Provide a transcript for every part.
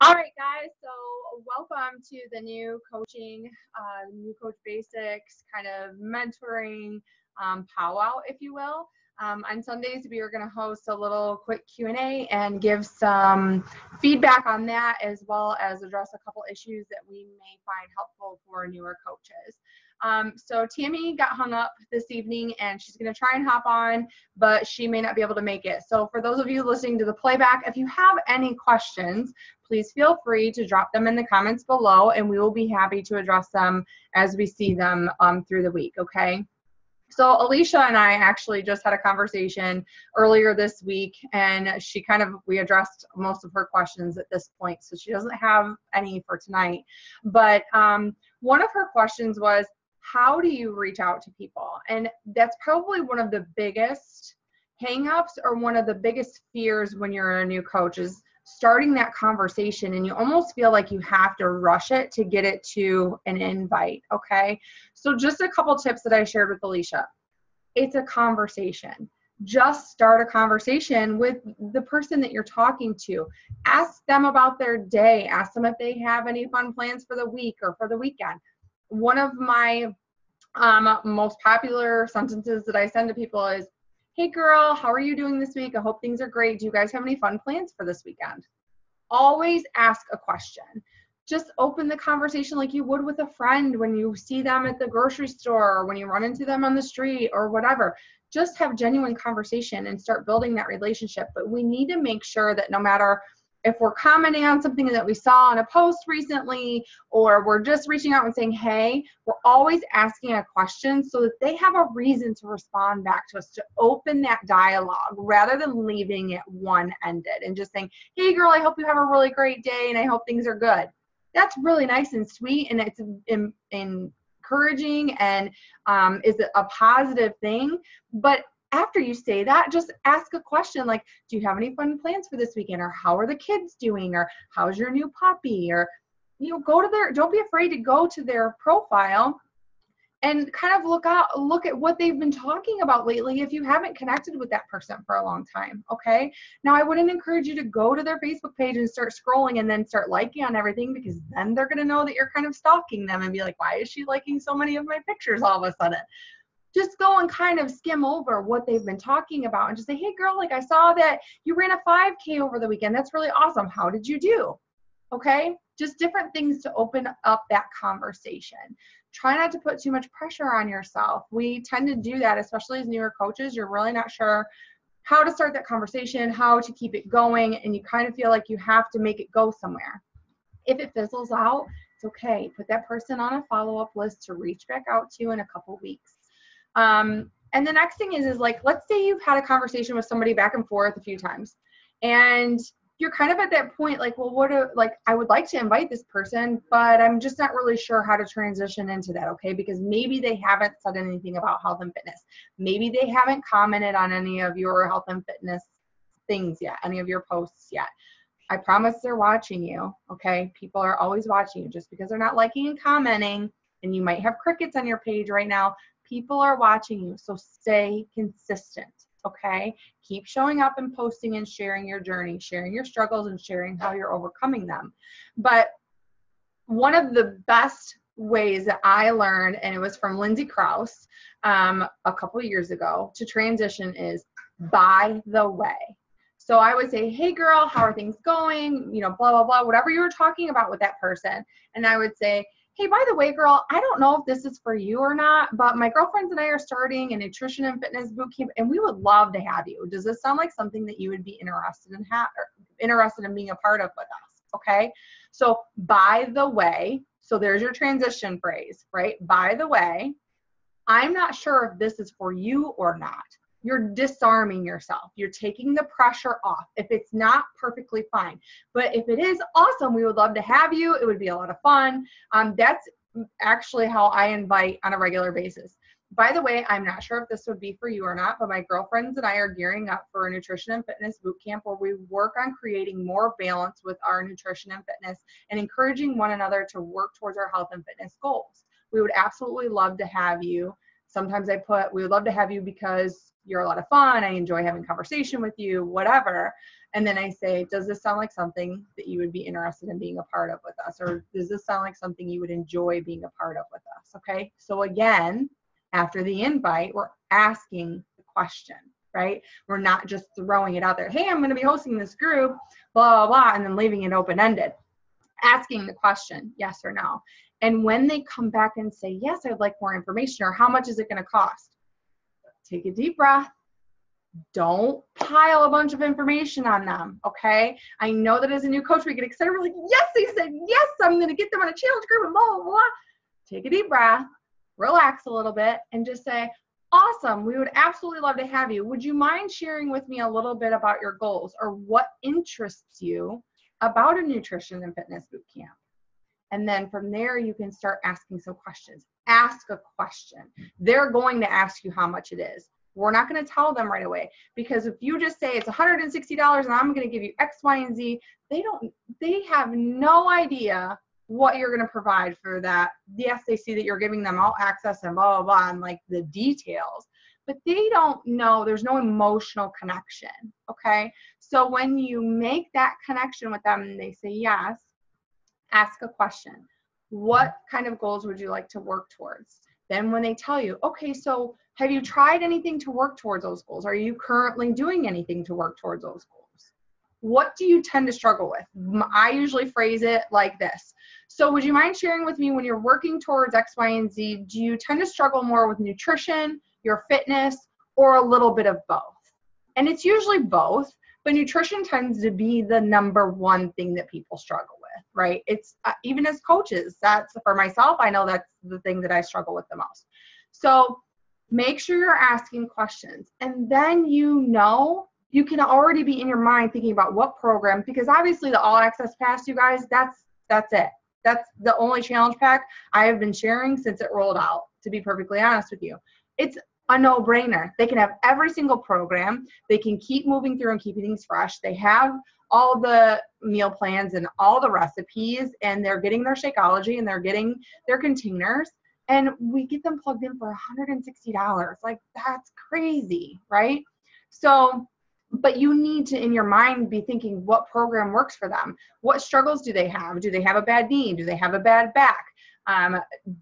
All right, guys, so welcome to the new coaching, new Coach Basics kind of mentoring powwow, if you will. On Sundays, we are going to host a little quick Q&A and give some feedback on that, as well as address a couple issues that we may find helpful for newer coaches. So Tammy got hung up this evening, and she's going to try and hop on, but she may not be able to make it. So for those of you listening to the playback, if you have any questions, please feel free to drop them in the comments below, and we will be happy to address them as we see them through the week, okay? So Alicia and I actually just had a conversation earlier this week, and we addressed most of her questions at this point, so she doesn't have any for tonight. But one of her questions was, how do you reach out to people? And that's probably one of the biggest hangups or one of the biggest fears when you're a new coach is starting that conversation, and you almost feel like you have to rush it to get it to an invite, okay? So just a couple tips that I shared with Alicia. It's a conversation. Just start a conversation with the person that you're talking to. Ask them about their day. Ask them if they have any fun plans for the week or for the weekend. One of my most popular sentences that I send to people is, hey girl, how are you doing this week? I hope things are great. Do you guys have any fun plans for this weekend? Always ask a question. Just open the conversation like you would with a friend when you see them at the grocery store or when you run into them on the street or whatever. Just have genuine conversation and start building that relationship. But we need to make sure that no matter if we're commenting on something that we saw on a post recently, or we're just reaching out and saying, hey, we're always asking a question so that they have a reason to respond back to us, to open that dialogue rather than leaving it one-ended and just saying, hey girl, I hope you have a really great day and I hope things are good. That's really nice and sweet, and it's encouraging and is a positive thing. But after you say that, just ask a question like, do you have any fun plans for this weekend? Or how are the kids doing? Or how's your new puppy? Or, don't be afraid to go to their profile and kind of look at what they've been talking about lately if you haven't connected with that person for a long time, okay? Now, I wouldn't encourage you to go to their Facebook page and start scrolling and then start liking on everything, because then they're going to know that you're kind of stalking them and be like, why is she liking so many of my pictures all of a sudden? Just go and kind of skim over what they've been talking about and just say, hey girl, like I saw that you ran a 5K over the weekend. That's really awesome. How did you do? Okay? Just different things to open up that conversation. Try not to put too much pressure on yourself. We tend to do that, especially as newer coaches. You're really not sure how to start that conversation, how to keep it going, and you kind of feel like you have to make it go somewhere. If it fizzles out, it's okay. Put that person on a follow-up list to reach back out to in a couple weeks. And the next thing is like, let's say you've had a conversation with somebody back and forth a few times, and you're kind of at that point, like, well, I would like to invite this person, but I'm just not really sure how to transition into that, okay? Because maybe they haven't said anything about health and fitness. Maybe they haven't commented on any of your health and fitness things yet, any of your posts yet. I promise they're watching you, okay? People are always watching you. Just because they're not liking and commenting, and you might have crickets on your page right now, people are watching you, so stay consistent, okay? Keep showing up and posting and sharing your journey, sharing your struggles and sharing how you're overcoming them. But one of the best ways that I learned, and it was from Lindsay Krause a couple of years ago, to transition is by the way. So I would say, hey girl, how are things going? Blah, blah, blah, whatever you were talking about with that person. And I would say, hey, by the way, girl, I don't know if this is for you or not, but my girlfriends and I are starting a nutrition and fitness boot camp, and we would love to have you. Does this sound like something that you would be interested in being a part of with us? Okay. So by the way, so there's your transition phrase, right? By the way, I'm not sure if this is for you or not. You're disarming yourself. You're taking the pressure off. If it's not, perfectly fine. But if it is, awesome. We would love to have you. It would be a lot of fun. That's actually how I invite on a regular basis. By the way, I'm not sure if this would be for you or not, but my girlfriends and I are gearing up for a nutrition and fitness boot camp where we work on creating more balance with our nutrition and fitness and encouraging one another to work towards our health and fitness goals. We would absolutely love to have you. Sometimes we would love to have you because you're a lot of fun. I enjoy having conversation with you, whatever. And then I say, does this sound like something that you would be interested in being a part of with us? Or does this sound like something you would enjoy being a part of with us? Okay. So again, after the invite, we're asking the question, right? We're not just throwing it out there. Hey, I'm going to be hosting this group, blah, blah, blah, and then leaving it open-ended. Asking the question, yes or no. And when they come back and say, yes, I'd like more information, or how much is it going to cost? Take a deep breath. Don't pile a bunch of information on them, okay? I know that as a new coach, we get excited. We're like, yes, they said, yes, I'm going to get them on a challenge group and blah, blah, blah. Take a deep breath, relax a little bit, and just say, awesome, we would absolutely love to have you. Would you mind sharing with me a little bit about your goals or what interests you about a nutrition and fitness boot camp? And then from there, you can start asking some questions. Ask a question. They're going to ask you how much it is. We're not going to tell them right away, because if you just say it's $160 and I'm going to give you X, Y, and Z, they have no idea what you're going to provide for that. Yes, they see that you're giving them all access and blah, blah, blah, and like the details, but they don't know, there's no emotional connection. Okay. So when you make that connection with them and they say yes, ask a question. What kind of goals would you like to work towards? Then when they tell you, okay, so have you tried anything to work towards those goals? Are you currently doing anything to work towards those goals? What do you tend to struggle with? I usually phrase it like this. So would you mind sharing with me, when you're working towards X, Y, and Z, do you tend to struggle more with nutrition, your fitness, or a little bit of both? And it's usually both, but nutrition tends to be the number one thing that people struggle with, right? It's even as coaches, that's for myself, I know that's the thing that I struggle with the most. So make sure you're asking questions, and then you can already be in your mind thinking about what program, because obviously the All Access Pass, you guys, that's it. That's the only challenge pack I have been sharing since it rolled out, to be perfectly honest with you. It's a no-brainer. They can have every single program. They can keep moving through and keeping things fresh. They have all the meal plans and all the recipes, and they're getting their Shakeology and they're getting their containers, and we get them plugged in for $160. Like, that's crazy, right? So, but you need to, in your mind, be thinking what program works for them. What struggles do they have? Do they have a bad knee? Do they have a bad back?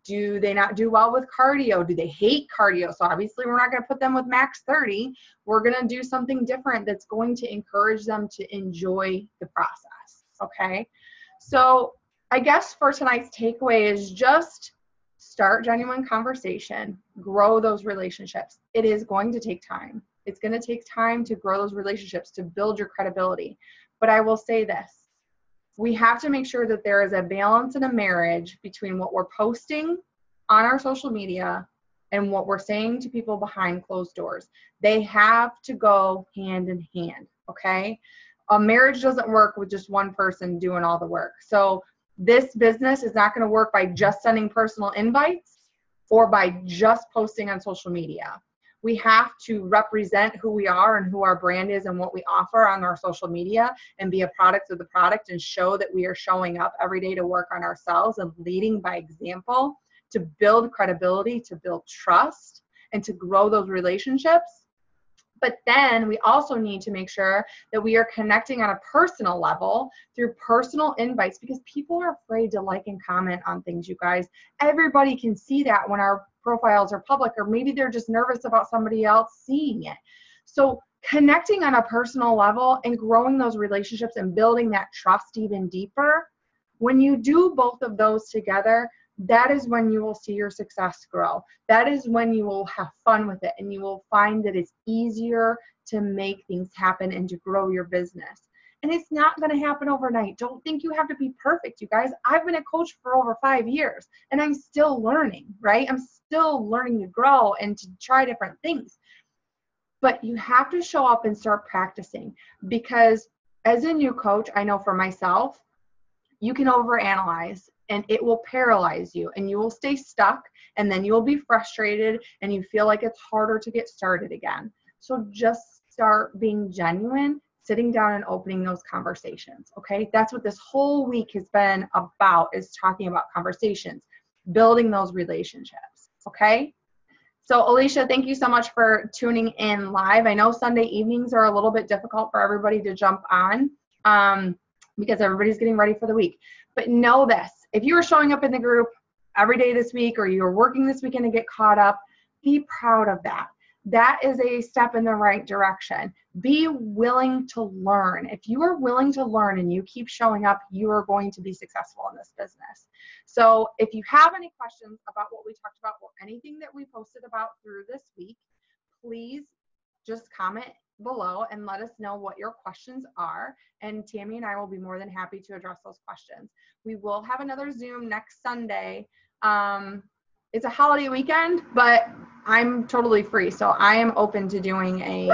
Do they not do well with cardio? Do they hate cardio? So obviously we're not going to put them with max 30. We're going to do something different that's going to encourage them to enjoy the process. Okay. So I guess for tonight's takeaway is just start genuine conversation, grow those relationships. It is going to take time. It's going to take time to grow those relationships, to build your credibility. But I will say this. We have to make sure that there is a balance and a marriage between what we're posting on our social media and what we're saying to people behind closed doors. They have to go hand in hand, okay? A marriage doesn't work with just one person doing all the work. So this business is not going to work by just sending personal invites or by just posting on social media. We have to represent who we are and who our brand is and what we offer on our social media, and be a product of the product, and show that we are showing up every day to work on ourselves and leading by example, to build credibility, to build trust, and to grow those relationships. But then we also need to make sure that we are connecting on a personal level through personal invites, because people are afraid to like and comment on things, you guys. Everybody can see that when our profiles are public, or maybe they're just nervous about somebody else seeing it. So connecting on a personal level and growing those relationships and building that trust even deeper, when you do both of those together, that is when you will see your success grow. That is when you will have fun with it, and you will find that it's easier to make things happen and to grow your business. And it's not going to happen overnight. Don't think you have to be perfect, you guys. I've been a coach for over 5 years, and I'm still learning, right? I'm still learning to grow and to try different things. But you have to show up and start practicing, because as a new coach, I know for myself, you can overanalyze and it will paralyze you, and you will stay stuck, and then you will be frustrated and you feel like it's harder to get started again. So just start being genuine, sitting down and opening those conversations. Okay. That's what this whole week has been about, is talking about conversations, building those relationships. Okay. So Alicia, thank you so much for tuning in live. I know Sunday evenings are a little bit difficult for everybody to jump on because everybody's getting ready for the week. But know this, if you are showing up in the group every day this week, or you're working this weekend to get caught up, be proud of that. That is a step in the right direction. Be willing to learn. If you are willing to learn and you keep showing up, you are going to be successful in this business. So if you have any questions about what we talked about or anything that we posted about through this week, please just comment below and let us know what your questions are. And Tammy and I will be more than happy to address those questions. We will have another Zoom next Sunday. It's a holiday weekend, but I'm totally free. So I am open to doing a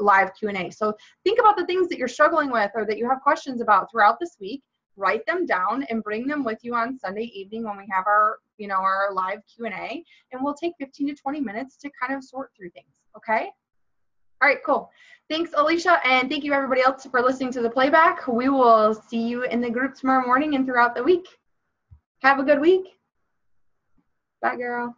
live Q&A. So think about the things that you're struggling with or that you have questions about throughout this week. Write them down and bring them with you on Sunday evening when we have our live Q&A, and we'll take 15 to 20 minutes to kind of sort through things. Okay. All right, cool. Thanks, Alicia, and thank you everybody else for listening to the playback. We will see you in the group tomorrow morning and throughout the week. Have a good week. Bye, girl.